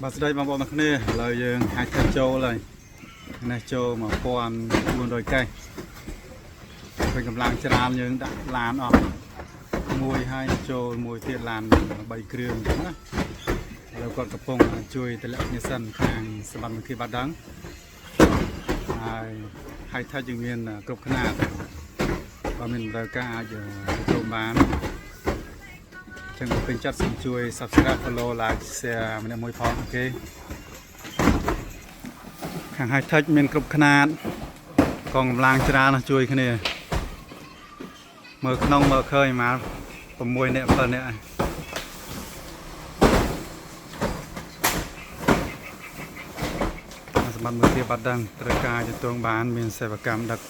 បាទស្ដីបងប្អូនទាំងគ្នាឥឡូវយើងអាចធ្វើចូលហើយនេះចូល1400កេសពេលកម្លាំងច្រើនយើងដាក់ឡានអស់មួយហើយចូលមួយទៀតឡាន3គ្រឿងអញ្ចឹងណាឥឡូវគាត់កំពុងជួយតម្លាក់គ្នាសិនខាងសម្បត្តិវិទ្យាបាត់ដឹងហើយថាយើងមានគ្រប់ខ្នាតបើមានតម្រូវការអាចចូលបានចឹងពេញចិត្តសូមជួយ Subscribe Follow Like Share ម្នាក់មួយផងអូខេខាង High Tech មានគ្រប់ខ្នាតកងកម្លាំងច្រើនណាស់ជួយគ្នាមើលក្នុងមើលឃើញមក6នាក់7នាក់សម្បត្តិមួយទៀតបាត់ដឹងត្រូវការជំទងបានមានសេវាកម្មដឹក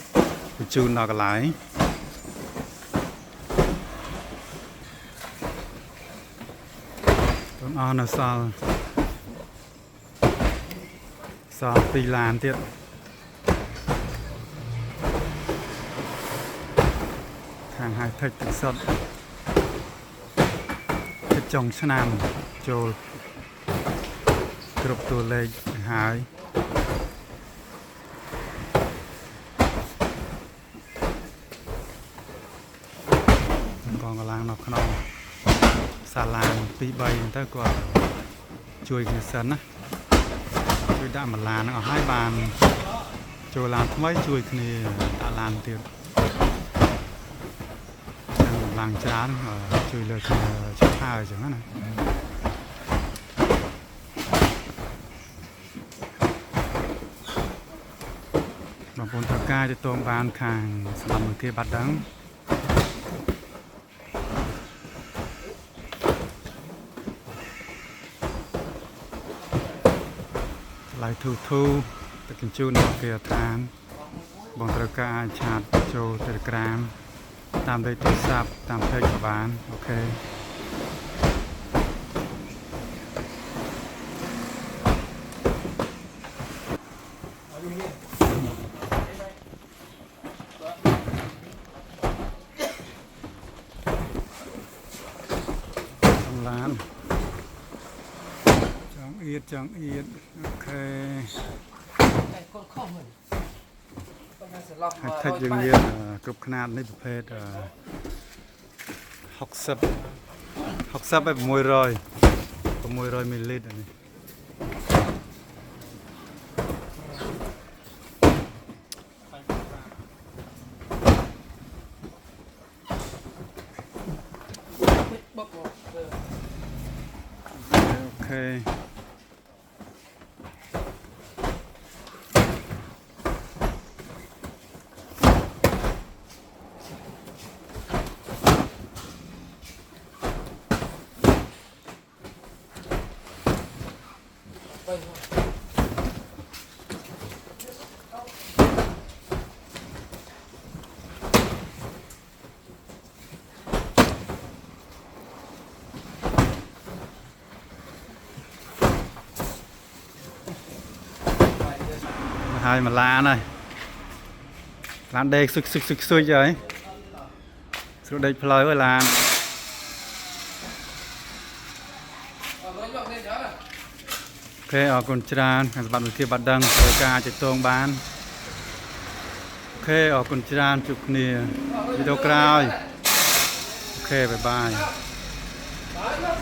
បញ្ជូនដល់កន្លែងអស់នៅសល់2ឡានទៀតខាង High Tech ទឹកសុទ្ធទៅចុងឆ្នាំចូលគ្រប់តួលេខហើយកងកម្លាំងនៅក្នុងសាឡាន2 3ទៅគាត់ជួយគ្នាសិនណាជួយដាក់មួយឡានហ្នឹងអស់ហើយបានចូលឡានថ្មីជួយគ្នាដាក់ឡានទៀតចឹងកម្លាំងច្រើនជួយលើគ្នាជិះហើយអញ្ចឹងណាបងប្អូនត្រូវការទៅតងបានខាងសម្បត្តិមួយគេបាត់ដឹងឡៃធូទឹកជញ្ជូនដល់គេឋានបងត្រូវការអាចឆាតចូល Telegram តាមលេខទូរស័ព្ទតាម Page ក៏បានអូខេឡានចង់អៀតអូខេហើយថិចយើងមានគ្រប់ខ្នាតនេះប្រភេទ60ឲ្យ600មីលីលីត្រនេះអូខេហើយមួយឡានហើយឡានដេកស៊ុយហើយស្រួលដេកផ្លូវហើយឡានអូខេអរគុណច្រើនខាងសម្បត្តិវិទ្យាបាត់ដឹងត្រូវការអាចតងបានអូខេអរគុណច្រើនជួបគ្នាវីដេអូក្រោយអូខេបាយបាយ